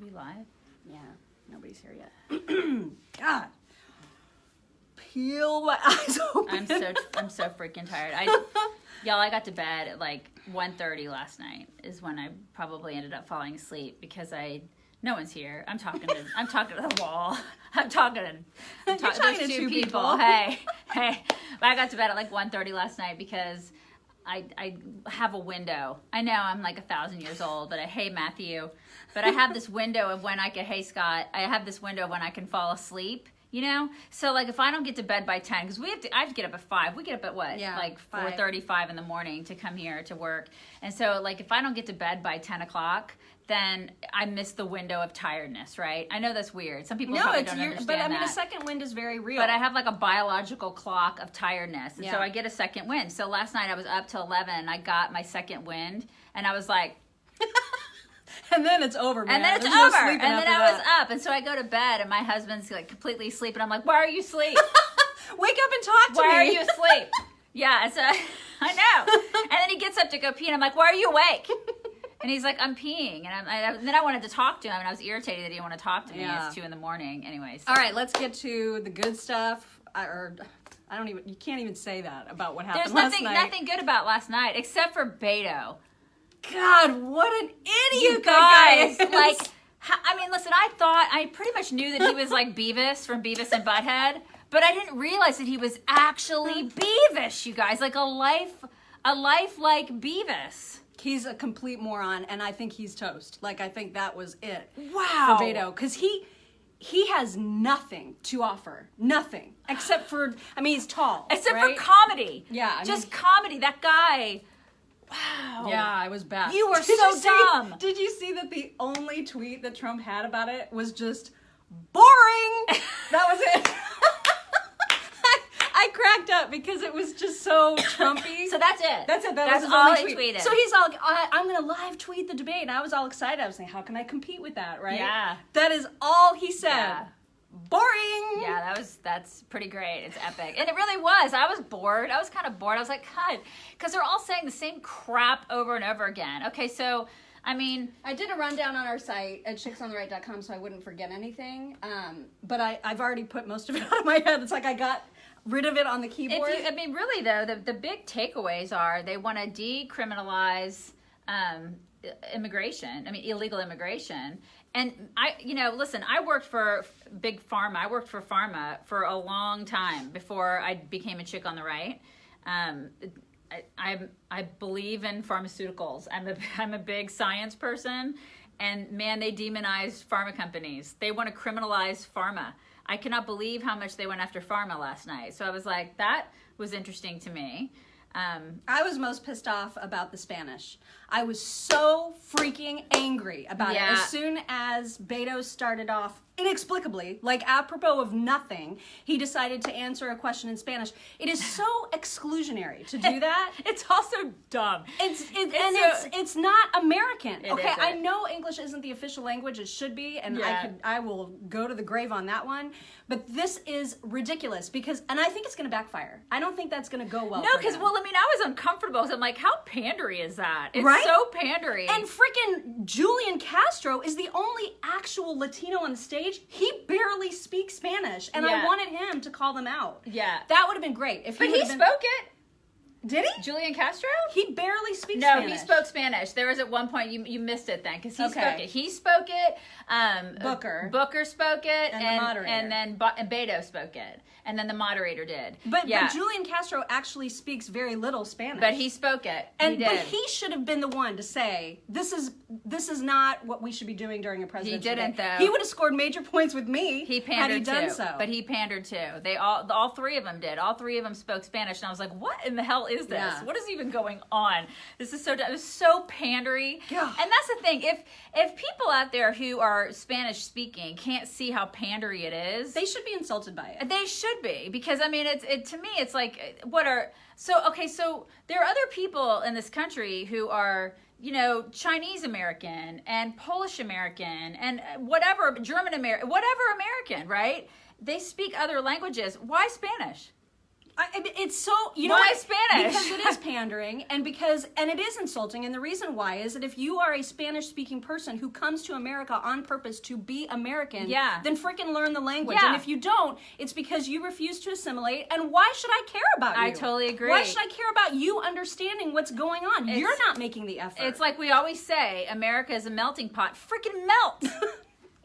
we live? Yeah, nobody's here yet. God. Peel my eyes open. I'm so freaking tired. Y'all, I got to bed at like 1:30 last night is when I probably ended up falling asleep because no one's here. I'm talking to the wall. I'm talking to two people. Hey. But I got to bed at like 1:30 last night because I have a window. I know I'm like 1,000 years old, but hey Matthew, but I have this window of when I can, hey Scott, I have this window of when I can fall asleep. You know, so like if I don't get to bed by 10, because I have to get up at 5. We get up at what? Yeah, like 5. 4:35 in the morning to come here to work. And so like if I don't get to bed by 10 o'clock, then I miss the window of tiredness, right? I know that's weird. Some people probably don't understand but I mean, that. a second wind is very real. But I have like a biological clock of tiredness, and Yeah. so I get a second wind. So last night I was up till 11, and I got my second wind, and I was like. And then it's over, man. And then it's There's no over. sleeping And then after I was that. up, and so I go to bed, and my husband's like completely asleep, and I'm like, "Why are you asleep? Wake up and talk to me. Why are you asleep?" Yeah, so I know. And then he gets up to go pee, and I'm like, "Why are you awake?" And he's like, "I'm peeing." And then I wanted to talk to him, and I was irritated that he didn't want to talk to me. Yeah. It's 2 a.m. Anyway. So. All right, let's get to the good stuff. You can't even say that about what happened There's last night. nothing good about last night except for Beto. God, what an idiot You that guys, guy is. like, I mean, listen, I pretty much knew that he was like Beavis from Beavis and Butthead, but I didn't realize that he was actually Beavis, you guys, like a life like Beavis. He's a complete moron, and I think he's toast. Like, I think that was it. Wow. For Beto, because he has nothing to offer. Nothing. Except for, I mean, he's tall. Except right? for comedy. Yeah, I just mean- comedy. That guy. Wow. Yeah, I was bad. You were Did so you see- dumb. Did you see that the only tweet that Trump had about it was just boring? That was it. I cracked up because it was just so Trumpy. So that's it. That's it. That's was his all only he tweet. tweeted. So he's all, I'm going to live tweet the debate. And I was all excited. I was saying, how can I compete with that, right? Yeah. That is all he said. Yeah. Boring. Yeah, that's pretty great. It's epic. And it really was. I was bored. I was kind of bored. I was like, God, because they're all saying the same crap over and over again. Okay, so, I mean, I did a rundown on our site at chicksontheright.com so I wouldn't forget anything. But I've already put most of it out of my head. It's like I got rid of it on the keyboard. really though, the big takeaways are they want to decriminalize immigration. I mean, illegal immigration. And listen, I worked for Big Pharma. I worked for Pharma for a long time before I became a chick on the right. I believe in pharmaceuticals. I'm a big science person, and man, they demonize pharma companies. They want to criminalize pharma. I cannot believe how much they went after pharma last night. So I was like, that was interesting to me. I was most pissed off about the Spanish. I was so freaking angry about it. As soon as Beto started off, inexplicably, like apropos of nothing, he decided to answer a question in Spanish. It is so exclusionary to do that. It's also dumb. It's not American. Okay, isn't. I know English isn't the official language. It should be, and I will go to the grave on that one. But this is ridiculous and I think it's going to backfire. I don't think that's going to go well. No, because I was uncomfortable. Because I'm like, how pandery is that? It's right? so pandery. And freaking Julian Castro is the only actual Latino on the stage. He barely speaks Spanish, and I wanted him to call them out. Yeah, that would have been great. But he spoke it. Did he? Julian Castro? He barely speaks Spanish. No, he spoke Spanish. There was at one point, you missed it then, because he spoke it. He spoke it. Booker spoke it. And the moderator. And then Beto spoke it. And then the moderator did. But Julian Castro actually speaks very little Spanish. But he spoke it. But he should have been the one to say, this is not what we should be doing during a presidential He didn't, debate. though. He would have scored major points with me had he done so. But he pandered too. They all 3 of them did. All 3 of them spoke Spanish, and I was like, what in the hell is this? Yeah. What is even going on? This is it was so pandery. Yeah. And that's the thing. If people out there who are Spanish speaking can't see how pandery it is, they should be insulted by it. They should be, because I mean, to me, it's like, so there are other people in this country who are, Chinese American and Polish American and whatever, German American, whatever American, right? They speak other languages. Why Spanish? It's so, you know Why what? Spanish? Because it is pandering, and it is insulting, and the reason why is that if you are a Spanish-speaking person who comes to America on purpose to be American, then freaking learn the language. Yeah. And if you don't, it's because you refuse to assimilate, and why should I care about you? I totally agree. Why should I care about you understanding what's going on? You're not making the effort. It's like we always say, America is a melting pot. Freaking melt!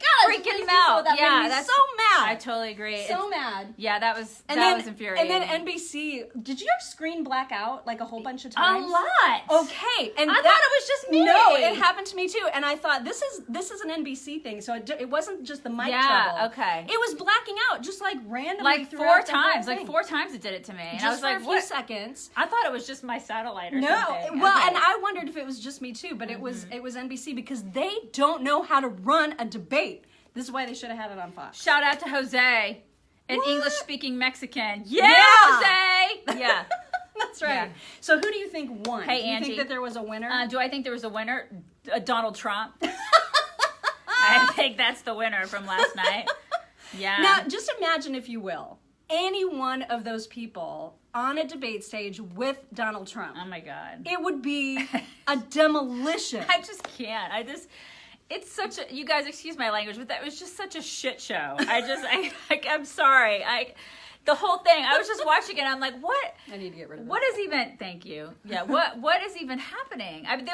God, freaking melt. That made me that's so mad. I totally agree. So mad. Yeah, that was infuriating. And then NBC, did you have screen black out like a whole bunch of times? A lot. Okay, and I thought it was just me. No, it happened to me too. And I thought this is an NBC thing, so it wasn't just the mic trouble. Okay. It was blacking out just like randomly, like throughout 4 the whole times. thing. Like 4 times it did it to me. And Just I was for like, a few what? seconds. I thought it was just my satellite or No, something. well, Okay. and I wondered if it was just me too, but it was NBC because they don't know how to run a debate. This is why they should have had it on Fox. Shout out to Jose, an What? English-speaking Mexican. Yeah. Jose! Yeah. That's right. Yeah. So who do you think won? Hey, do you Angie. think that there was a winner? Do I think there was a winner? Donald Trump. I think that's the winner from last night. Yeah. Now, just imagine, if you will, any one of those people on a debate stage with Donald Trump. Oh my God. It would be a demolition. I just can't. It's such a, you guys excuse my language, but that was just such a shit show. I'm sorry. The whole thing, I was just watching it, I'm like, what? I need to get rid of What is even, thank you. Yeah, what is even happening? I mean,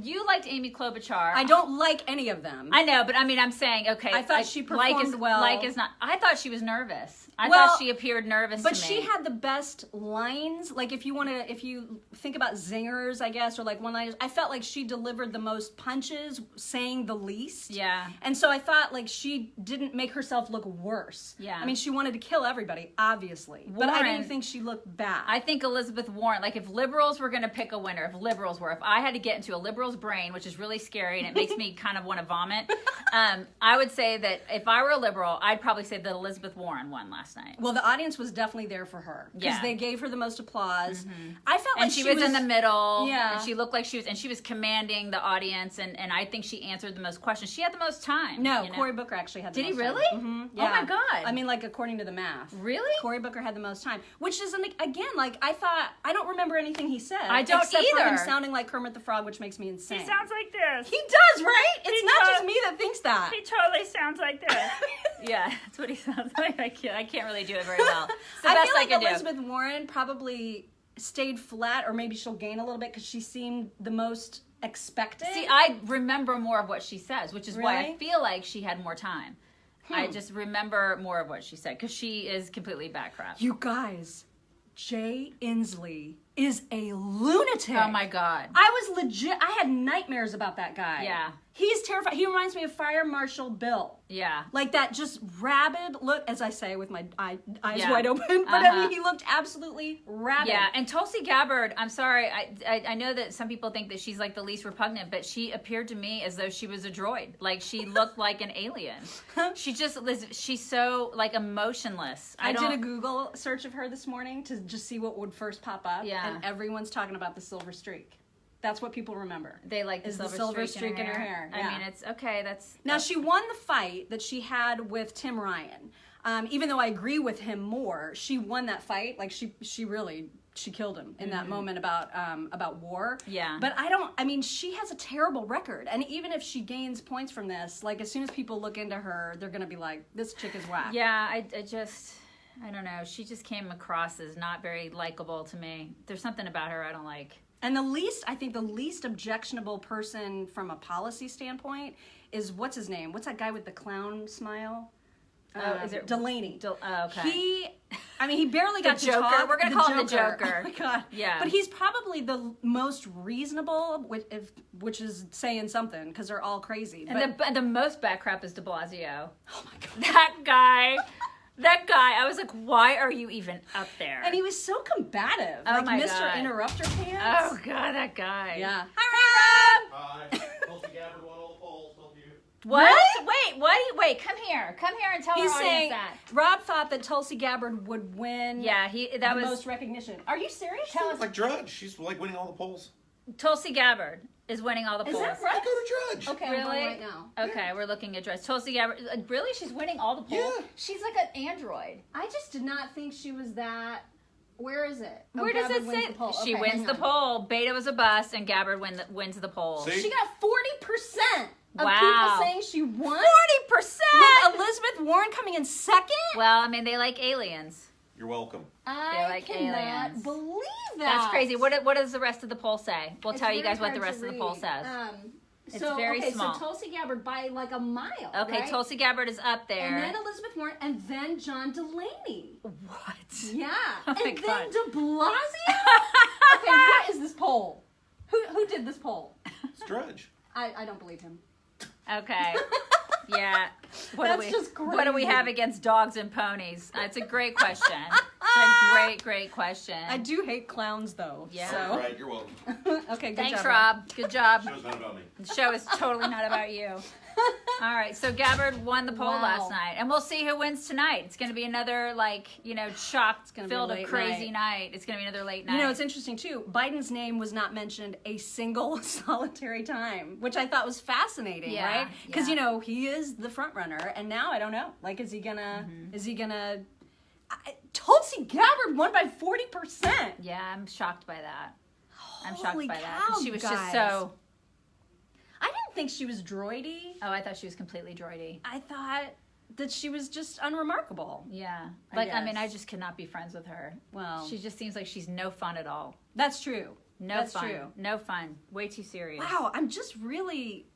you liked Amy Klobuchar. I don't like any of them. I know, but I mean, I'm saying, okay. I thought she performed well. Like is not, I thought she was nervous. I Well, thought she appeared nervous But to me. she had the best lines. Like, if you think about zingers, I guess, or like one-liners, I felt like she delivered the most punches, saying the least. Yeah. And so I thought, like, she didn't make herself look worse. Yeah. I mean, she wanted to kill everybody, obviously. But I Warren- didn't think she looked bad. I think Elizabeth Warren, like if liberals were going to pick a winner, if I had to get into a liberal's brain, which is really scary and it makes me kind of want to vomit, I would say that if I were a liberal, I'd probably say that Elizabeth Warren won last night. Well, the audience was definitely there for her. Because Yeah. they gave her the most applause. I felt And like she was in the middle. Yeah. And she looked like she was commanding the audience, and I think she answered the most questions. She had the most time. No, you know? Cory Booker actually had the Did he most time. really? Mhm, Oh my God. I mean, like, according to the math. Really? Cory Booker had the most time. Which is, again, like, I don't remember anything he said. I don't except for him either. sounding like Kermit the Frog, which makes me insane. He sounds like this. He does, right? It's He not does. just me that thinks that. He totally sounds like this. Yeah, that's what he sounds like. I can't really do it very well. It's the I best feel like I can Elizabeth Warren probably stayed flat, or maybe she'll gain a little bit because she seemed the most expected. do. See, I remember more of what she says, which is why I Really? feel like she had more time. I just remember more of what she said because she is completely back crap. You guys, Jay Inslee is a lunatic. Oh my God. I was legit. I had nightmares about that guy. Yeah. He's terrifying. He reminds me of Fire Marshal Bill. Yeah. Like that just rabid look, as I say with my eyes Yeah. wide open. But I Uh-huh. mean, he looked absolutely rabid. Yeah, and Tulsi Gabbard, I'm sorry, I know that some people think that she's like the least repugnant, but she appeared to me as though she was a droid. Like she looked like an alien. She's so like emotionless. I did a Google search of her this morning to just see what would first pop up. Yeah. And everyone's talking about the silver streak. That's what people remember. They like the Is the silver, silver streak in her hair. yeah. I mean, it's okay. That's Now, she won the fight that she had with Tim Ryan. Even though I agree with him more, she won that fight. Like, she really killed him in that moment about war. Yeah. But she has a terrible record. And even if she gains points from this, like, as soon as people look into her, they're going to be like, this chick is whack. Yeah, I don't know. She just came across as not very likable to me. There's something about her I don't like. And the least objectionable person from a policy standpoint is, what's his name? What's that guy with the clown smile? Is it Delaney? Okay. He barely got The to Joker? talk. We're gonna call him the Joker. Oh my God. Yeah. But he's probably the most reasonable, which is saying something, because they're all crazy. And the most bad crap is De Blasio. Oh my God. That guy, I was like, why are you even up there? And he was so combative. Oh like my Mr. God. Interrupter Pants. Oh God, that guy. Yeah. Hi, Rob! Hi. Tulsi Gabbard won all the polls, told you. What? Wait, come here and tell He's our saying audience that. Rob thought that Tulsi Gabbard would win Yeah, that the was most recognition. Are you serious? Tell us. Like Drudge, she's like winning all the polls. Tulsi Gabbard is winning all the Is polls. that I right? go to Drudge. Okay, I'm Really? going right now. Okay, we're looking at dress. Tulsi Gabbard, really? She's winning all the polls? Yeah. She's like an android. I just did not think she was that Where is it? Oh, Where does Gabbard it wins say? the poll. She Okay, wins hang the on. poll. Beto is a bust, and Gabbard wins the poll. See? She got 40% of Wow. people saying she won. 40%. With Elizabeth Warren coming in second. Well, I mean, they like aliens. You're welcome. I like cannot aliens. believe that. That's crazy. What does the rest of the poll say? We'll It's tell you very guys what the hard rest to of the poll read. says. It's So, very okay, small. so Tulsi Gabbard by like a mile. Okay, right? Tulsi Gabbard is up there. And then Elizabeth Warren, and then John Delaney. What? Yeah. Oh my and then God. De Blasio. Okay, what is this poll? Who did this poll? It's Drudge. I don't believe him. Okay. Yeah. That's just What do we crazy. have against dogs and ponies? It's a great question. It's a great question. I do hate clowns though. Yeah. So. Right, you're welcome. Okay, good Thanks, job. Rob. Good job. Show's not about me. The show is totally not about you. All right, so Gabbard won the poll Wow. last night, and we'll see who wins tonight. It's going to be another, shock gonna be a filled of late crazy night. It's going to be another late night. You know, it's interesting too. Biden's name was not mentioned a single solitary time, which I thought was fascinating, Yeah, right? Because yeah. you know he is the front runner, and now I don't know. Like, is he gonna? Tulsi Gabbard won by 40%. Yeah, I'm shocked by that. I'm shocked Holy by that. cow, 'Cause she was just guys. so. I didn't think she was droidy. Oh, I thought she was completely droidy. I thought that she was just unremarkable. Yeah. I I mean, I guess. just could not be friends with her. Well, She just seems like she's no fun at all. that's true. No That's fun. true. No fun. Way too serious. Wow, I'm just really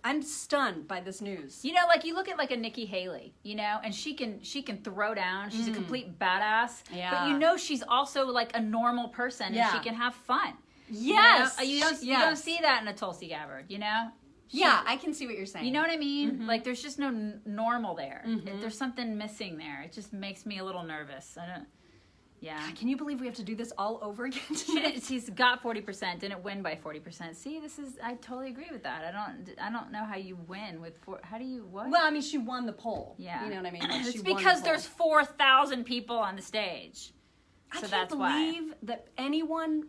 I'm stunned by this news. You know, like you look at like a Nikki Haley, you know, and she can throw down. She's a complete badass. Yeah. But you know, she's also like a normal person, Yeah. and she can have fun. Yes, You know? You don't see that in a Tulsi Gabbard. You know. Yeah, I can see what you're saying. You know what I mean? Mm-hmm. Like, there's just no normal there. There's something missing there. It just makes me a little nervous. I don't. Yeah. Can you believe we have to do this all over again She today? didn't- She's got 40%. Didn't win by 40%. See, I totally agree with that. I don't know how you win with how do you what? Well, I mean, she won the poll. Yeah. You know what I mean? Like, It's she won the because poll. there's 4,000 people on the stage. I So can't that's why. believe that anyone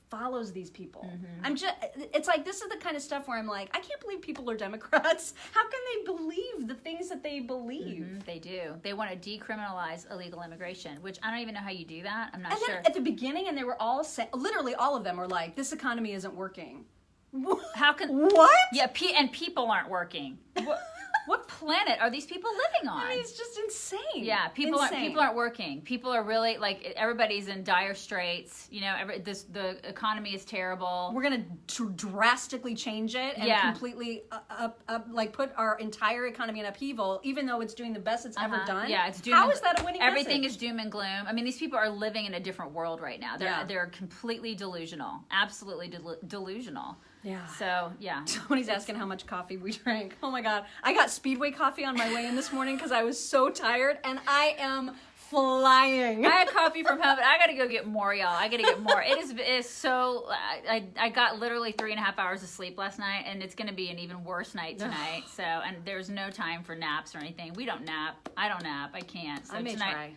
follows these people. Mm-hmm. I'm just, it's like, this is the kind of stuff where I'm like, I can't believe people are Democrats. How can they believe the things that they believe? They do. They want to decriminalize illegal immigration, which I don't even know how you do that. I'm not And sure. then at the beginning, and they were all literally all of them were like, this economy isn't working. How can What? Yeah, and people aren't working. What planet are these people living on? I mean, it's just insane. Yeah, people Insane. aren't working. People are really like everybody's in dire straits. You know, the economy is terrible. We're gonna drastically change it and Yeah. completely like put our entire economy in upheaval, even though it's doing the best it's ever done. Yeah, it's doom. How is that a winning Everything message? is doom and gloom. I mean, these people are living in a different world right now. Yeah. They're completely delusional, absolutely delusional. Yeah. So yeah. Somebody's asking how much coffee we drank. Oh my god, I got Speedway coffee on my way in this morning because I was so tired, and I am flying. I had coffee from home, but I got to go get more, y'all. I got to get more. It's so. I got literally 3.5 hours of sleep last night, and it's going to be an even worse night tonight. So, and there's no time for naps or anything. We don't nap. I don't nap. I can't. So I may try.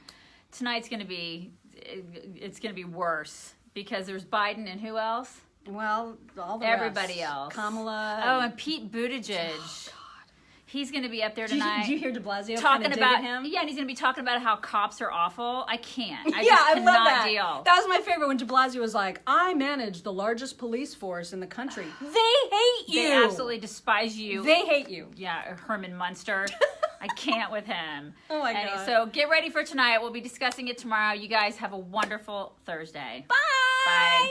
Tonight's going to be. It's going to be worse because there's Biden and who else? Well, all the Everybody rest. else. Kamala. Oh, and Pete Buttigieg. He's going to be up there Did tonight. you hear De Blasio talking kinda about dig at him? Yeah, and he's going to be talking about how cops are awful. I can't. I Yeah, just I cannot love that. deal. That was my favorite when De Blasio was like, "I manage the largest police force in the country." They hate you. They absolutely despise you. They hate you. Yeah, Herman Munster. I can't with him. Oh my God. So get ready for tonight. We'll be discussing it tomorrow. You guys have a wonderful Thursday. Bye. Bye.